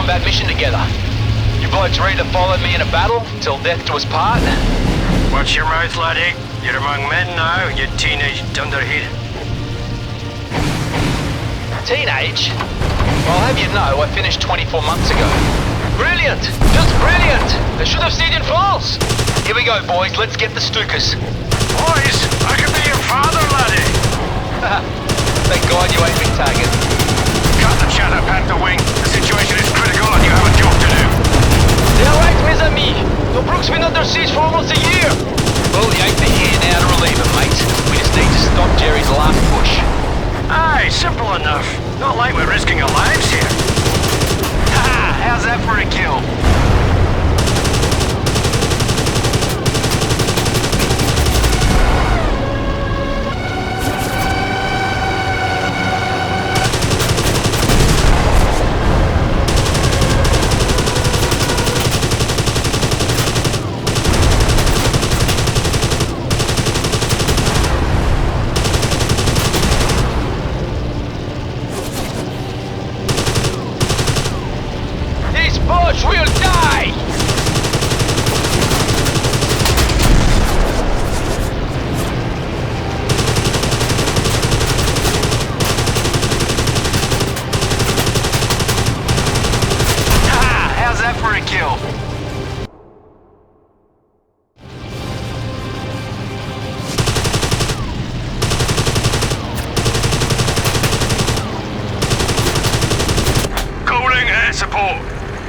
combat mission together. You blokes ready to follow me in a battle till death do us part? Watch your mouth, laddie. You're among men now, you teenage dunderhead. Teenage? I'll have you know I finished 24 months ago. Brilliant! Just brilliant! I should have stayed in France! Here we go, boys. Let's get the Stukas. Boys, I could be your father, laddie. Thank God you ain't been target. Cut the chatter, Panther Wing. The situation is critical and you have a job to do. They're right, mes amis. Tobruk's been under siege for almost a year. Well, you ain't here now to relieve him, mate. We just need to stop Jerry's last push. Aye, simple enough. Not like we're risking our lives here. Haha, how's that for a kill? We'll die! Haha, how's that for a kill? Calling air support.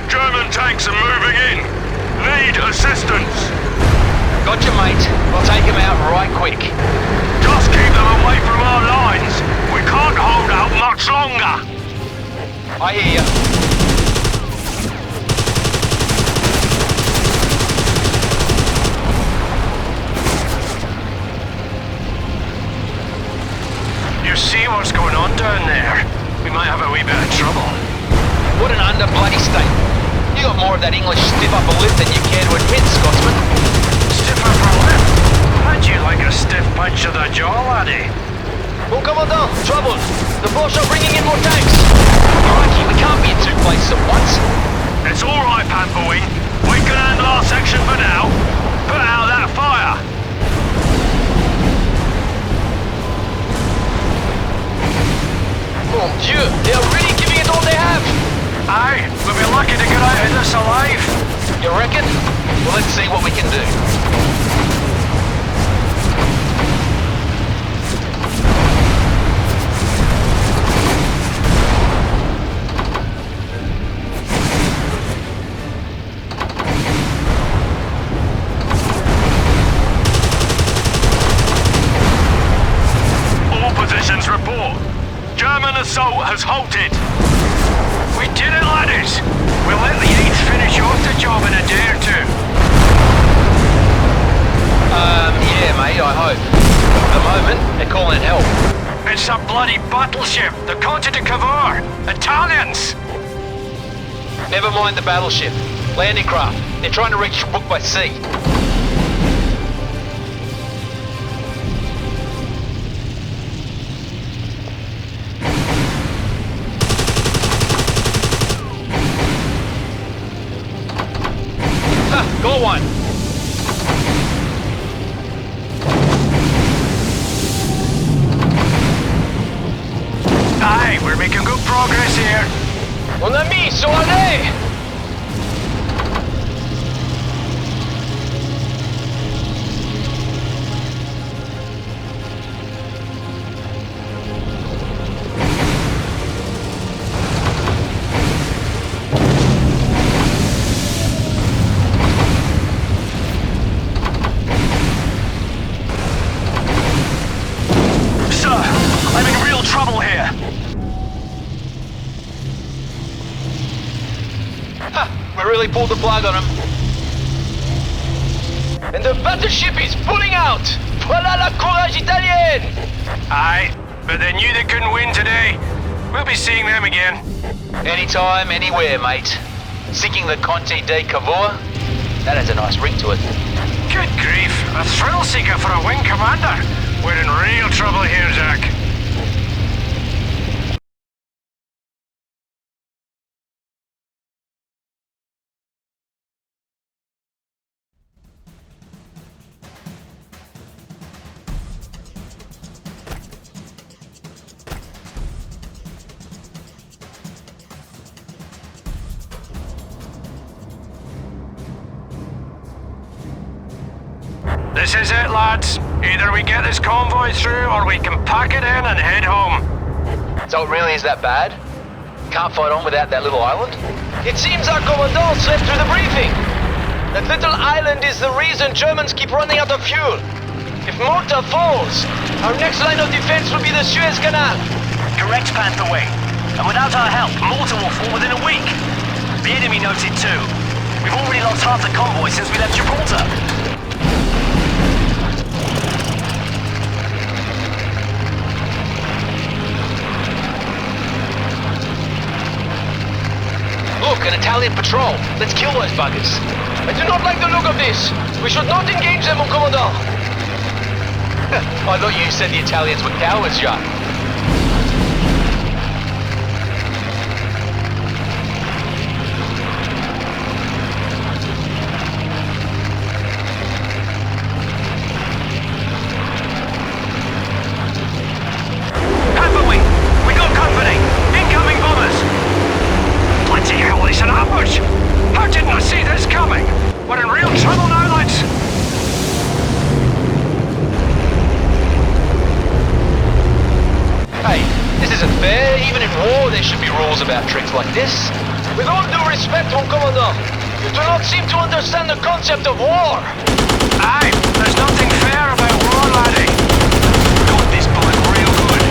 German tanks are moving in. Need assistance. Gotcha, mate. We'll take him out right quick. Just keep them away from our lines. We can't hold out much longer. I hear you. You see what's going on down there? We might have a wee bit of trouble. What an under-bloody state. You got more of that English stiff upper lip than you care to admit, Scotsman. Stiff upper lip? How'd you like a stiff punch to the jaw, laddie? Bon commandant, trouble. The Boche are bringing in more tanks. Crikey, we can't be in two places at once. It's all right, Panther Wing. We can handle our section for now. Put out that fire. Mon Dieu, they are really giving it all they have. Aye, we'll be lucky to get out of this alive. You reckon? Well, let's see what we can do. All positions report. German assault has halted. We did it, laddies! We'll let the 8th finish off the job in a day or two. Yeah, mate, I hope. At the moment, they're calling it help. It's a bloody battleship, the Conte de Cavour. Italians! Never mind the battleship. Landing craft. They're trying to reach Tobruk by sea. Got one. Aye, we're making good progress here. Mon ami, sur la nez! We really pulled the plug on him. And the battleship is pulling out! Voilà la courage italienne! Aye, but they knew they couldn't win today. We'll be seeing them again. Anytime, anywhere, mate. Sinking the Conte de Cavour? That has a nice ring to it. Good grief, a thrill seeker for a wing commander. We're in real trouble here, Jack. This is it, lads. Either we get this convoy through, or we can pack it in and head home. So it really is that bad? Can't fight on without that little island? It seems our commandant slept through the briefing. That little island is the reason Germans keep running out of fuel. If Malta falls, our next line of defense will be the Suez Canal. Correct, Panther Wing. And without our help, Malta will fall within a week. The enemy knows it too. We've already lost half the convoy since we left Gibraltar. Look, an Italian patrol. Let's kill those buggers. I do not like the look of this. We should not engage them, mon commandant. I thought you said the Italians were cowards, Jacques. Panther Wing, we got company. Incoming bombers. Bloody hell, it's an ambush. How didn't I see this coming? We're in real trouble now, lads. Hey, this isn't fair. Even in war, there should be rules about tricks like this. With all due respect, mon commandant, you do not seem to understand the concept of war. Aye, there's nothing fair about war, laddie. Got this bullet real good.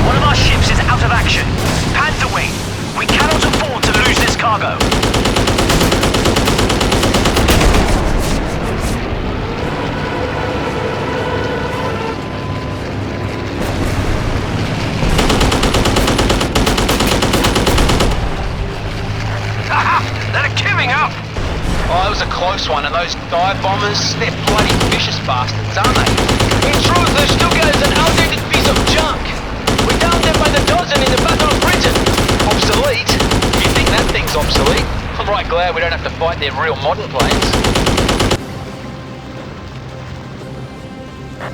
One of our ships is out of action. Panther Wing, we cannot afford to lose this cargo. They're giving up. Oh, that was a close one, and those dive bombers, they're bloody vicious bastards, aren't they? In truth, the Stuka is an outdated piece of junk. We downed them by the dozen in the Battle of Britain. Obsolete? You think that thing's obsolete? I'm right glad we don't have to fight their real modern planes.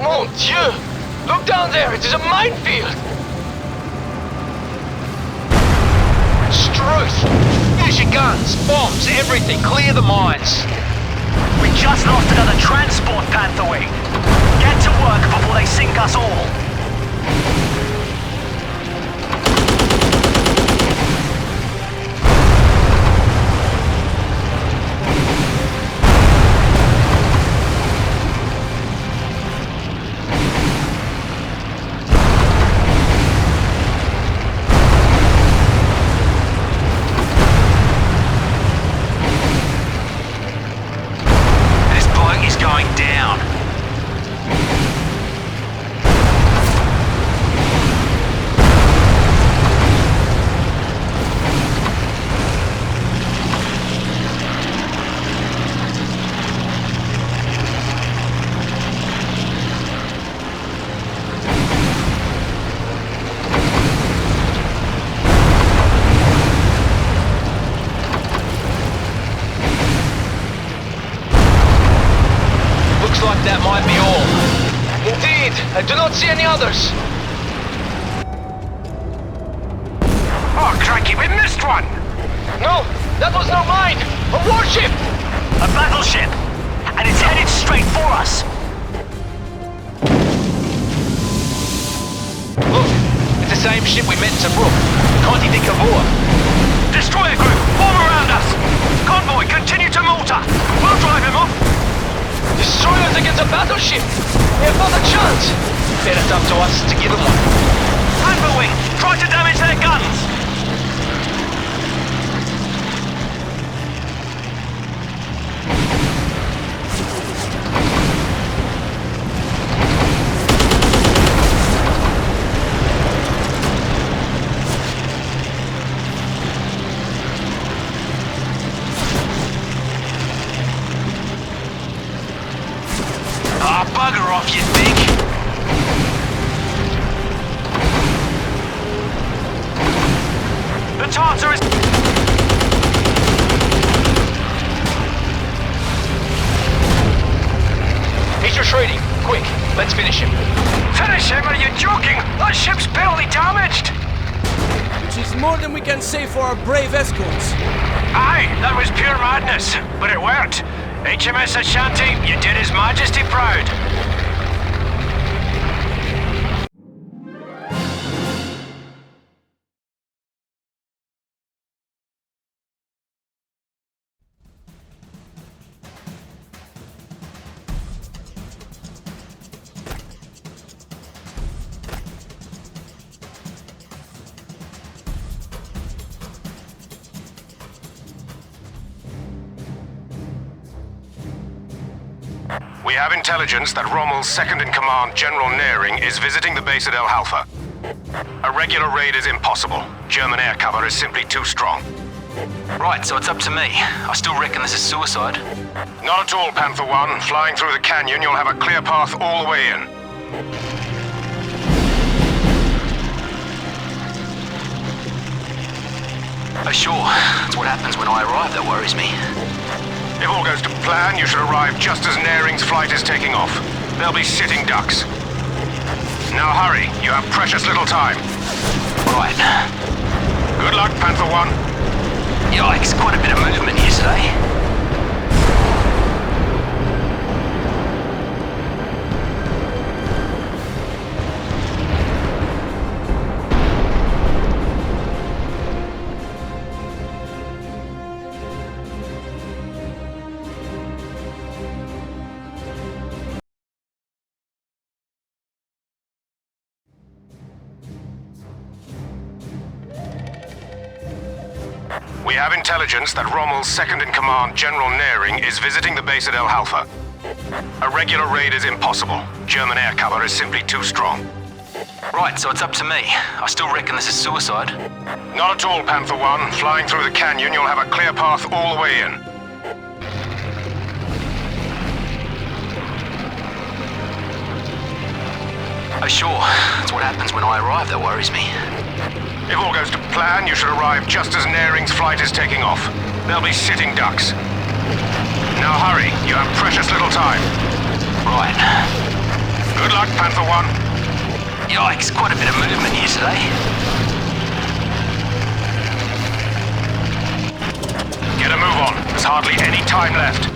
Mon Dieu! Look down there, it is a minefield! Struth! Use your guns, bombs, everything, clear the mines. We just lost another transport, Panther Wing. Get to work before they sink us all. This bloke is going down. Looks like that might be all. Indeed, I do not see any others. Oh, crikey, we missed one. No, that was no mine! A warship! A battleship! And it's headed straight for us! Look, it's the same ship we met in Tobruk. Conti di Cavour. Destroyer group, form around us. Convoy, continue to Malta. We'll drive him off. Destroyers against a battleship! We have not a chance! Then it's up to us to give them one. Panther Wing, try to damage their guns! Ah, bugger off, you think? The Tartar is... Let's finish him. Finish him? Are you joking? That ship's barely damaged! Which is more than we can say for our brave escorts. Aye, that was pure madness, but it worked. HMS Ashanti, you did His Majesty proud. We have intelligence that Rommel's second-in-command, General Nearing, is visiting the base at El Halfa. A regular raid is impossible. German air cover is simply too strong. Right, so it's up to me. I still reckon this is suicide. Not at all, Panther 1. Flying through the canyon, you'll have a clear path all the way in. Oh, sure. That's what happens when I arrive that worries me. If all goes to plan, you should arrive just as Nearing's flight is taking off. They'll be sitting ducks. Now hurry, you have precious little time. Right. Good luck, Panther 1. Yikes, quite a bit of movement here today. We have intelligence that Rommel's second-in-command, General Nearing, is visiting the base at El Halfa. A regular raid is impossible. German air cover is simply too strong. Right, so it's up to me. I still reckon this is suicide. Not at all, Panther 1. Flying through the canyon, you'll have a clear path all the way in. Oh, sure. That's what happens when I arrive that worries me. If all goes to plan, you should arrive just as Nearing's flight is taking off. They'll be sitting ducks. Now hurry, you have precious little time. Right. Good luck, Panther 1. Yikes, quite a bit of movement here today. Get a move on. There's hardly any time left.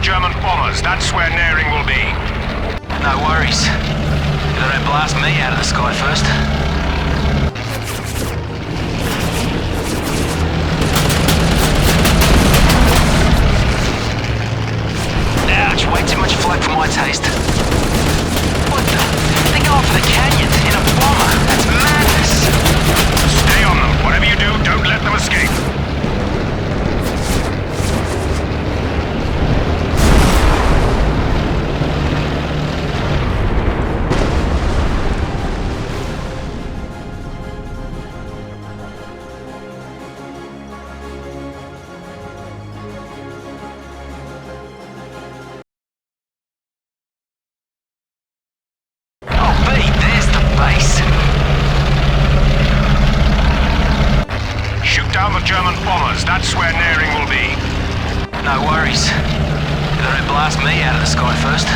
German bombers, that's where Nearing will be. No worries. If they don't blast me out of the sky first. Ouch, way too much flak for my taste. What the? They're going for the canyon in a bomber. That's madness. Stay on them. Whatever you do, don't let them escape. German bombers, that's where Nearing will be. No worries. If they don't blast me out of the sky first.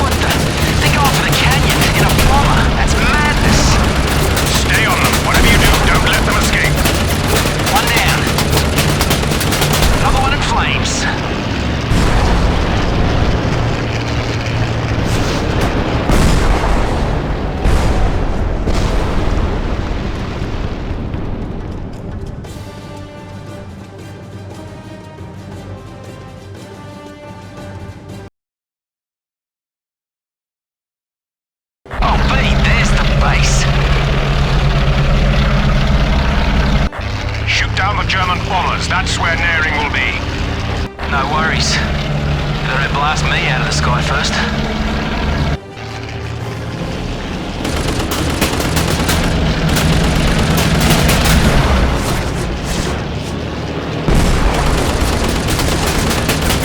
What the? They're going for the canyon in a bomber. That's madness. Stay on them. Whatever you do, don't let them escape. One down. Another one in flames. down the German bombers. That's where Naring will be. No worries. Better blast me out of the sky first.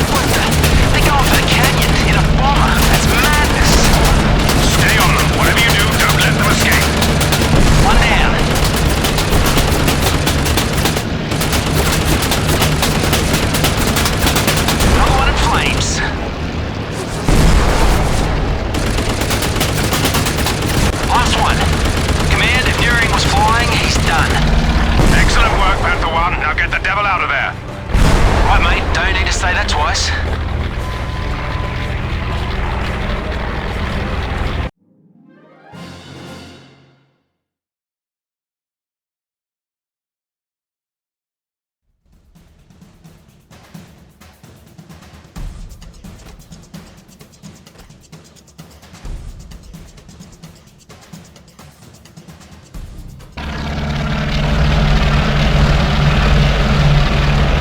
What the? They're going for the canyon in a bomber. That's madness. Stay on them. Whatever you do, don't let them escape. One down. Another one in flames. Last one. Command, if Naring was flying, he's done. Excellent work, Panther 1. Now get the devil out of there. Right, mate. Don't need to say that twice.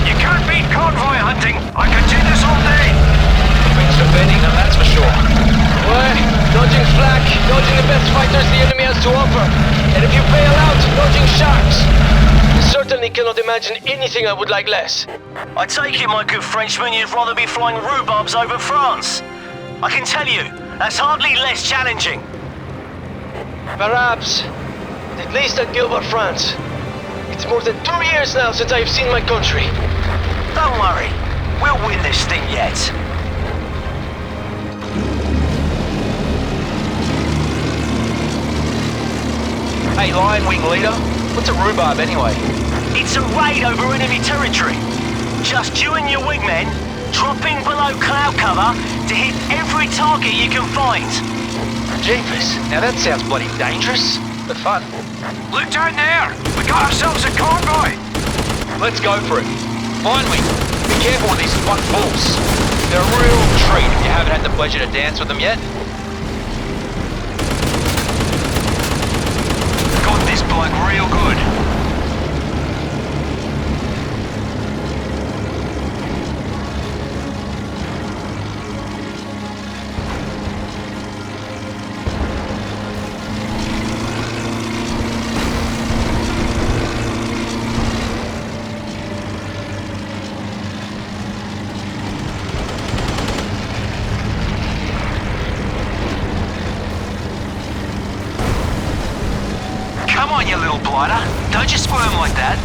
You can't beat convoy hunting. I could do this all day. Thanks for betting, now that's for sure. Well, dodging flak, dodging the best fighters the enemy has to offer. And if you bail out, dodging sharks. I certainly cannot imagine anything I would like less. I take it, my good Frenchman, you'd rather be flying rhubarbs over France. I can tell you, that's hardly less challenging. Perhaps. But at least I'd go over France. It's more than 2 years now since I've seen my country. Don't worry, we'll win this thing yet. Hey, Lion Wing leader, what's a rhubarb anyway? It's a raid over enemy territory. Just you and your wingmen dropping below cloud cover to hit every target you can find. Jeepers, now that sounds bloody dangerous, but fun. Look down there. We got ourselves a convoy. Let's go for it. Lion Wing, be careful with these fuck bulls. They're a real treat if you haven't had the pleasure to dance with them yet. Got this bloke real good. Come on, you little blighter. Don't you squirm like that.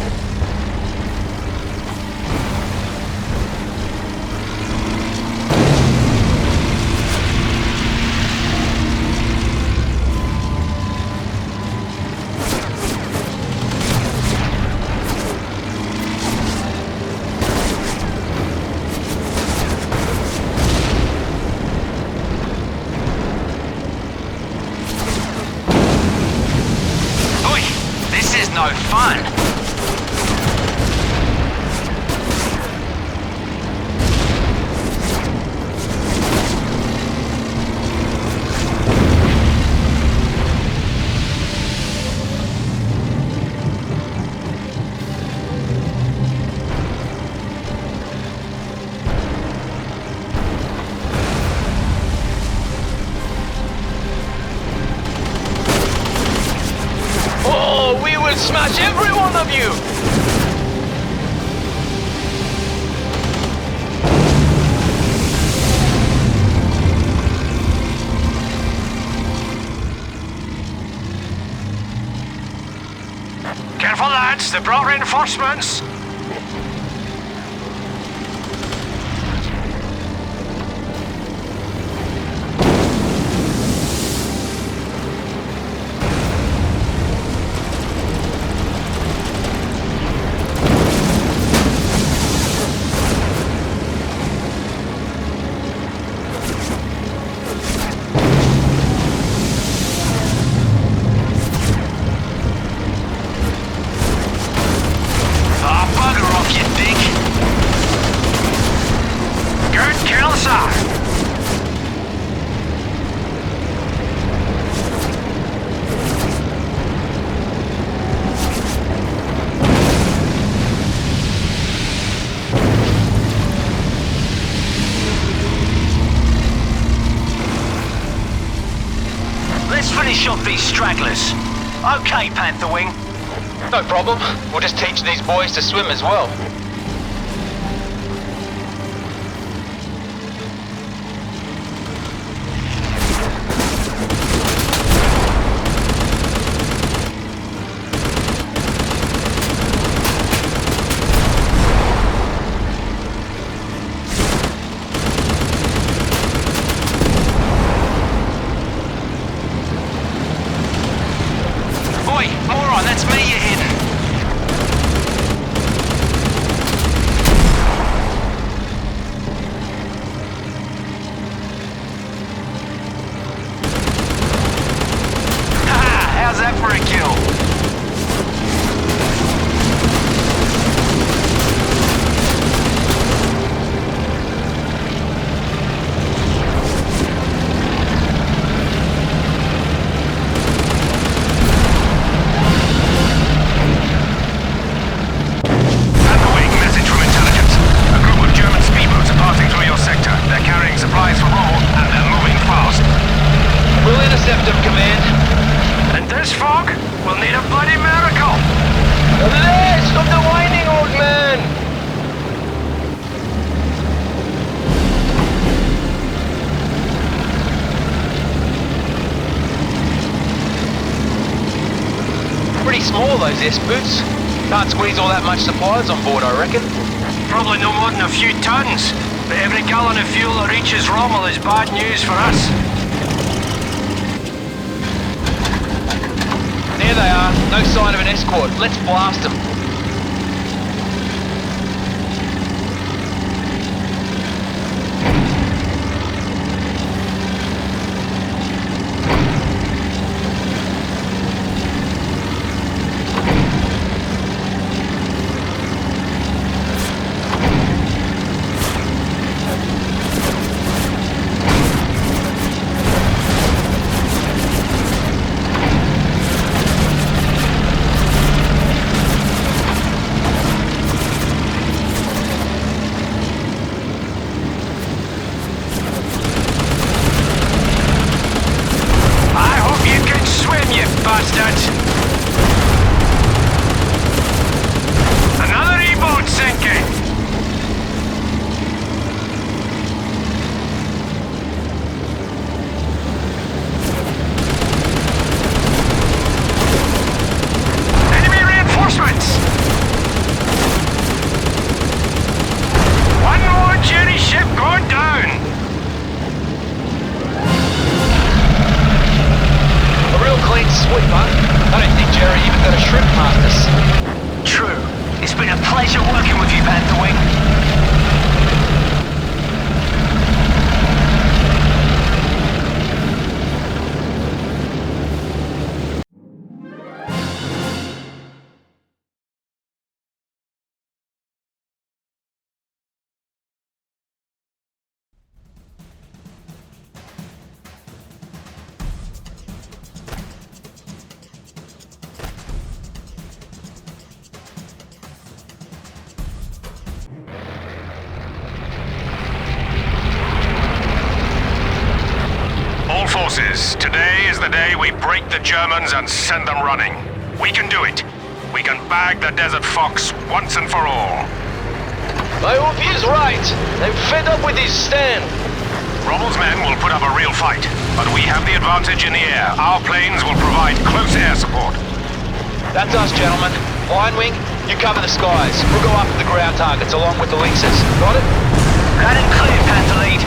No fun. Smash every one of you! Careful, lads. They brought reinforcements. finish off these stragglers. Okay, Panther Wing. No problem. We'll just teach these boys to swim as well. Oi, moron, that's me you're hitting. How's that for a kill? Echoing message from intelligence. A group of German speedboats are passing through your sector. They're carrying supplies for Rommel, and they're moving fast. We'll intercept them, Command. And this fog will need a bloody miracle. There! Stop the whining, old man! Pretty small, those S-boots. Can't squeeze all that much supplies on board, I reckon. Probably no more than a few tons, but every gallon of fuel that reaches Rommel is bad news for us. There they are. No sign of an escort. Let's blast them. I hope you can swim, you bastards! Another E-boat sinking! Enemy reinforcements! One more Jerry ship going down! A real clean sweep, huh? I don't think Jerry even got a shrimp past us. True. It's been a pleasure working with you, Panther Wing. All forces, today is the day we break the Germans and send them running. We can do it. We can bag the Desert Fox once and for all. I hope he's right. I'm fed up with his stand. Rommel's men will put up a real fight, but we have the advantage in the air. Our planes will provide close air support. That's us, gentlemen. Line Wing, you cover the skies. We'll go after the ground targets along with the Lynxes. Got it? Got it clear, Panther Lead.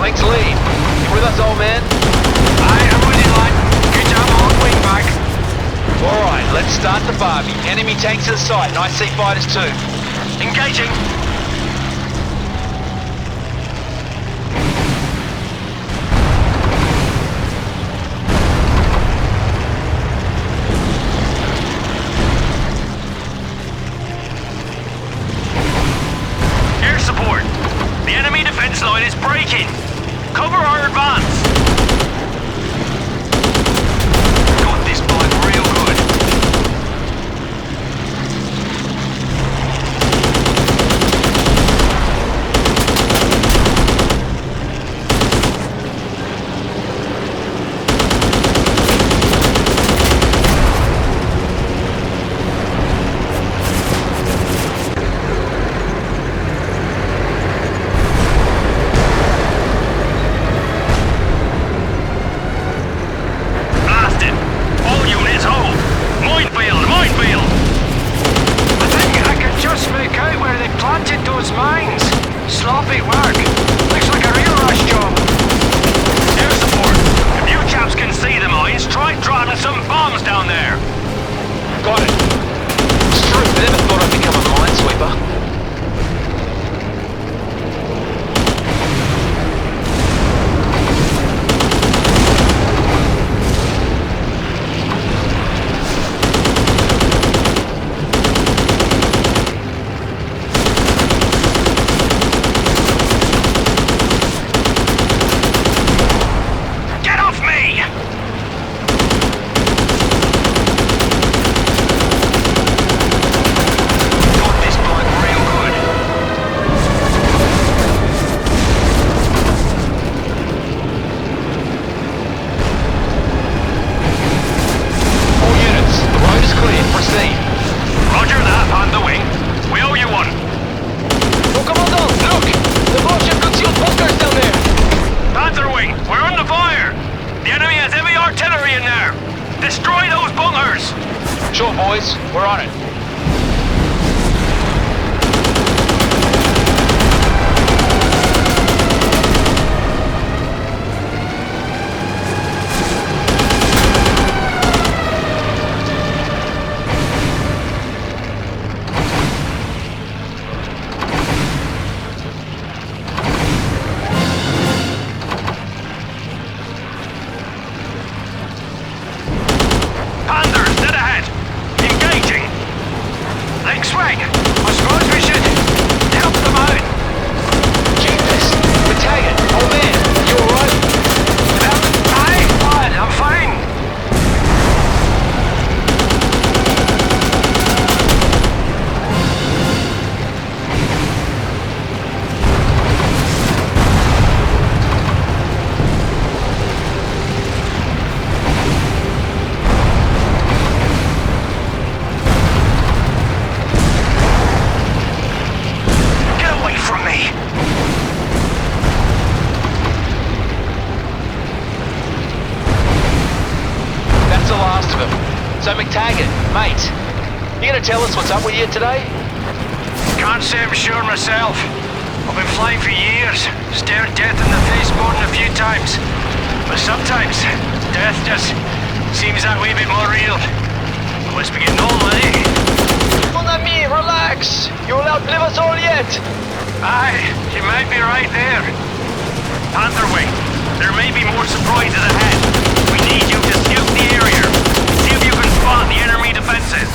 Lynx lead. You with us, old man? I am with you, lad. Good job on wing back. Alright, let's start the Barbie. Enemy tanks in sight, and I see fighters too. Engaging. Air support. The enemy defense line is breaking. Cover our advance. Got this bloke real good. mark. Looks like a real rush job. Air support. If you chaps can see the mines, try dropping some bombs down there. Got it. It's true, I never thought I'd become a minesweeper. Sure, boys. We're on it. Tell us what's up with you today? Can't say I'm sure myself. I've been flying for years, stared death in the face more than a few times. But sometimes, death just seems that wee bit more real. I must be getting old, eh? Mon ami, relax! You will outlive us all yet! Aye, you might be right there. Pantherwing, there may be more surprises ahead. We need you to scout the area. See if you can spot the enemy defenses.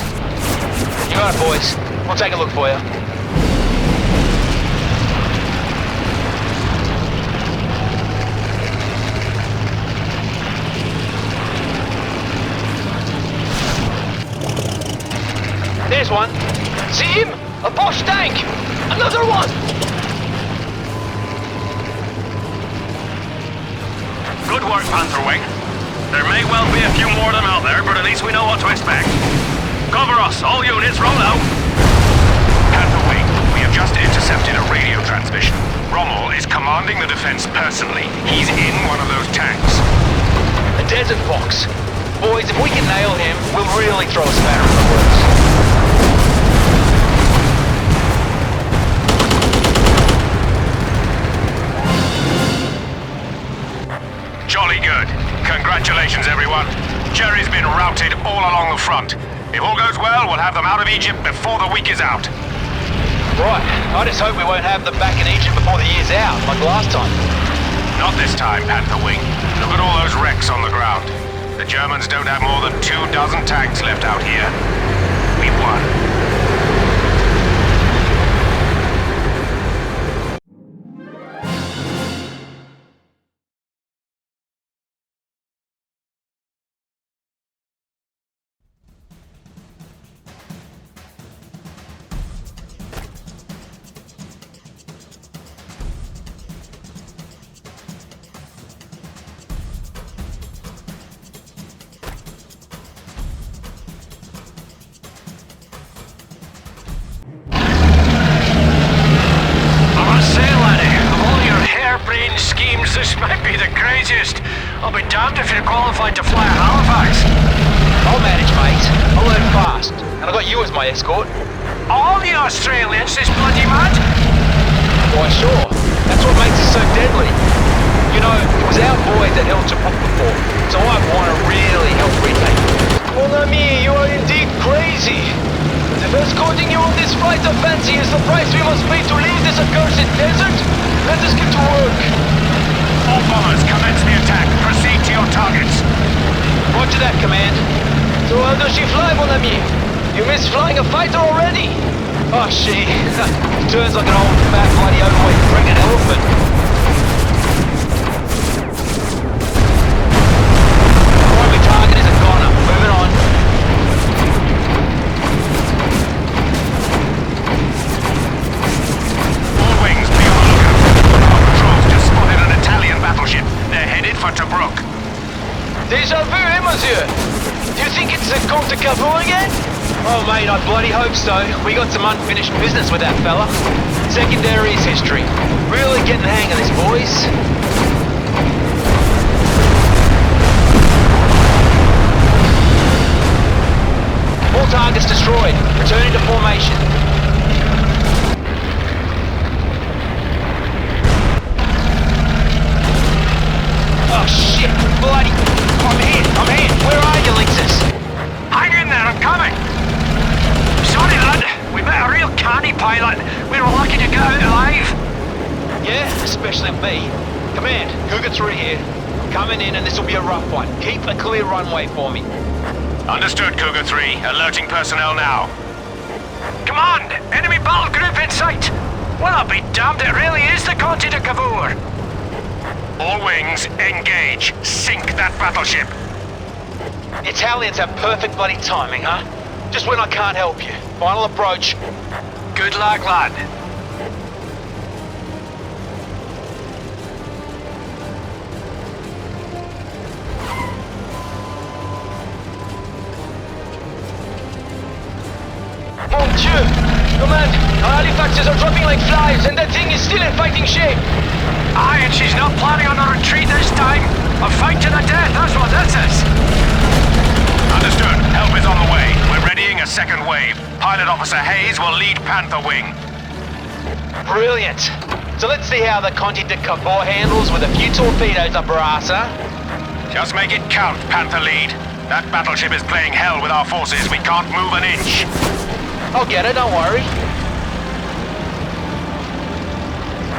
You got it, boys. We'll take a look for you. There's one. See him? A Bosch tank! Another one! Good work, Pantherwing. There may well be a few more of them out there, but at least we know what to expect. Cover us! All units, roll out! Pantherwing, we have just intercepted a radio transmission. Rommel is commanding the defense personally. He's in one of those tanks. A desert fox. Boys, if we can nail him, we'll really throw a spanner in the works. Jolly good. Congratulations, everyone. Jerry's been routed all along the front. If all goes well, we'll have them out of Egypt before the week is out. Right. I just hope we won't have them back in Egypt before the year's out, like last time. Not this time, Pantherwing. Look at all those wrecks on the ground. The Germans don't have more than 24 tanks left out here. We won. This might be the craziest. I'll be damned if you're qualified to fly at Halifax. I'll manage, mate. I'll learn fast. And I got you as my escort. All the Australians is bloody mad? Why, sure. That's escorting you on this flight of fancy is the price we must pay to leave this accursed desert? Let us get to work. All bombers, commence the attack. Proceed to your targets. Roger that, Command. So how does she fly, mon ami? You missed flying a fighter already? Oh, she turns like an old fat bloody overweight friggin' elephant. Primary target is a goner. Moving on. All wings, be on the lookout. Our patrols just spotted an Italian battleship. They're headed for Tobruk. Déjà vu, eh, monsieur? Do you think it's the Comte de Cavour again? Oh, mate, I bloody hope so. We got some unfinished business with that fella. Secondary is history. Really getting the hang of this, boys. All targets destroyed. Returning to formation. Oh, shit! Bloody... I'm here! Where are you, Lexus? Hang in there, I'm coming. Sorry, lad. We met a real canny pilot. We were lucky to get out alive. Yeah, especially me. Command, Cougar 3 here. Coming in and this will be a rough one. Keep a clear runway for me. Understood, Cougar 3. Alerting personnel now. Command! Enemy battle group in sight! Well, I'll be damned, it really is the Conte de Cavour. All wings, engage. Sink that battleship. The Italians have perfect bloody timing, huh? Just when I can't help you. Final approach. Good luck, lad. Mon Dieu! Command, our Halifaxes are dropping like flies and that thing is still in fighting shape. Aye, and she's not planning on a retreat this time. A fight to the death, that's what this is. Understood. Help is on the way. We're readying a second wave. Pilot Officer Hayes will lead Panther Wing. Brilliant. So let's see how the Conte de Cavour handles with a few torpedoes up her ass, huh? Just make it count, Panther Lead. That battleship is playing hell with our forces. We can't move an inch. I'll get it, don't worry.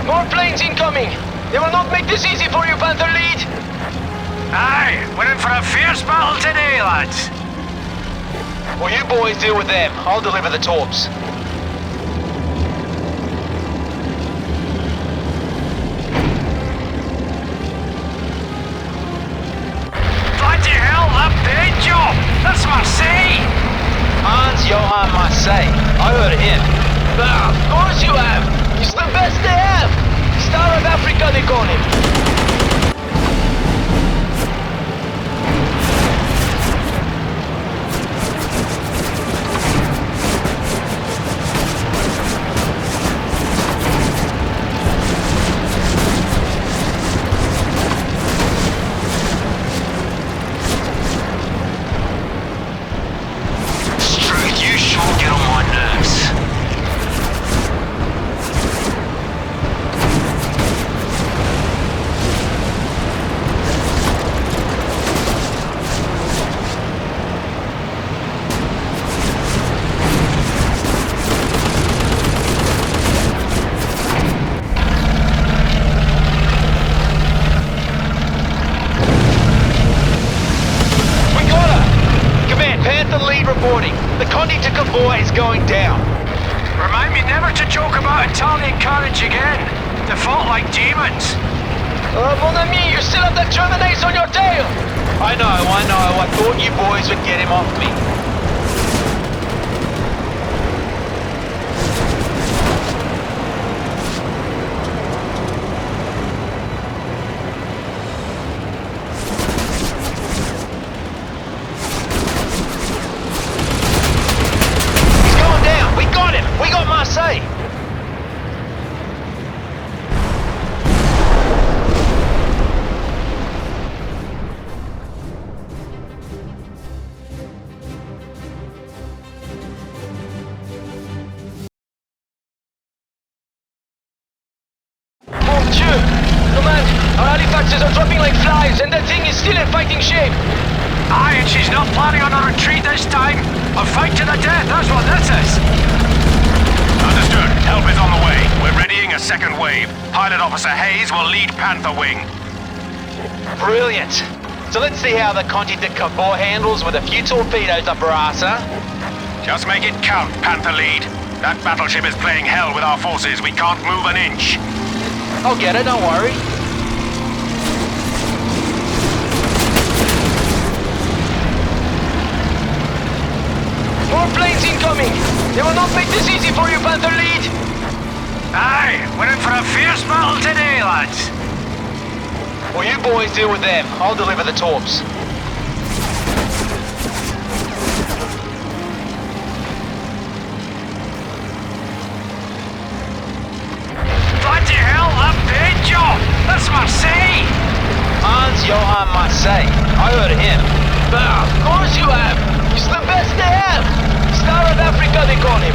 More planes incoming! They will not make this easy for you, Panther Lead! Aye, we're in for a fierce battle today, lads. Well, you boys deal with them. I'll deliver the torps. Bloody hell, that paid job! That's Marseille! Hans-Johann Marseille. I heard of him. Of course you have! He's the best they have! Star of Africa, they call him. Is going down. Remind me never to joke about Italian courage again. They fought like demons. Mon ami, you still have that German ace on your tail! I know. I thought you boys would get him off me. We got Marseille! Mon Dieu! Command, our Halifaxes are dropping like flies and that thing is still in fighting shape. Aye, and she's not planning on a retreat this time. A fight to the death, that's what this is. Understood. Help is on the way. We're readying a second wave. Pilot Officer Hayes will lead Panther Wing. Brilliant. So let's see how the Conti de Cavour handles with a few torpedoes up her ass, huh? Just make it count, Panther Lead. That battleship is playing hell with our forces. We can't move an inch. I'll get it, don't worry. More planes incoming! They will not make this easy for you, Panther Lead! Aye, we're in for a fierce battle today, lads. Well, you boys deal with them. I'll deliver the torps. Bloody hell, that paid job! That's Marseille! Hans-Johann Marseille. I heard of him. Of course you have. He's the best they have. Star of Africa, they call him.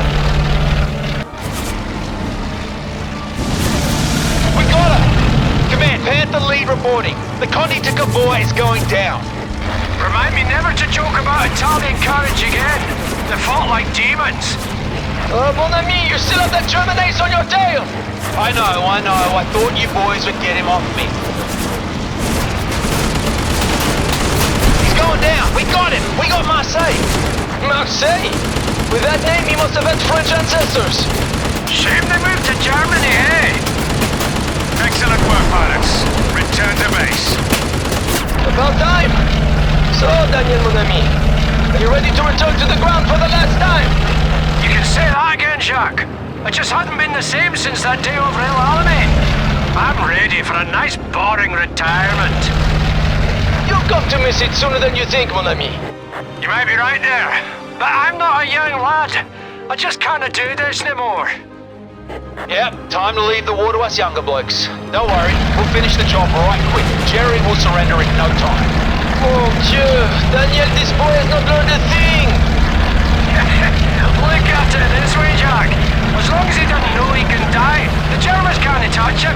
We got her. Command, Panther Lead reporting. The Conti de Cavour is going down. Remind me never to joke about Italian courage again. They fought like demons. Mon ami, you still have that German ace on your tail. I know. I thought you boys would get him off me. He's going down. We got him. We got Marseille. Marseille? With that name, he must have had French ancestors. Shame they moved to Germany, eh? Excellent work, pilots. Return to base. About time. So, Daniel, mon ami, are you ready to return to the ground for the last time? You can say that again, Jacques. I just hadn't been the same since that day over El Alamein. I'm ready for a nice, boring retirement. You'll come to miss it sooner than you think, mon ami. You might be right there, but I'm not a young lad. I just can't do this no more. Yep, time to leave the war to us younger blokes. Don't worry, we'll finish the job right quick. Jerry will surrender in no time. Mon Dieu, Daniel, this boy has not learned a thing. Look at it this way, Jack. As long as he doesn't know he can die, the Germans can't touch him.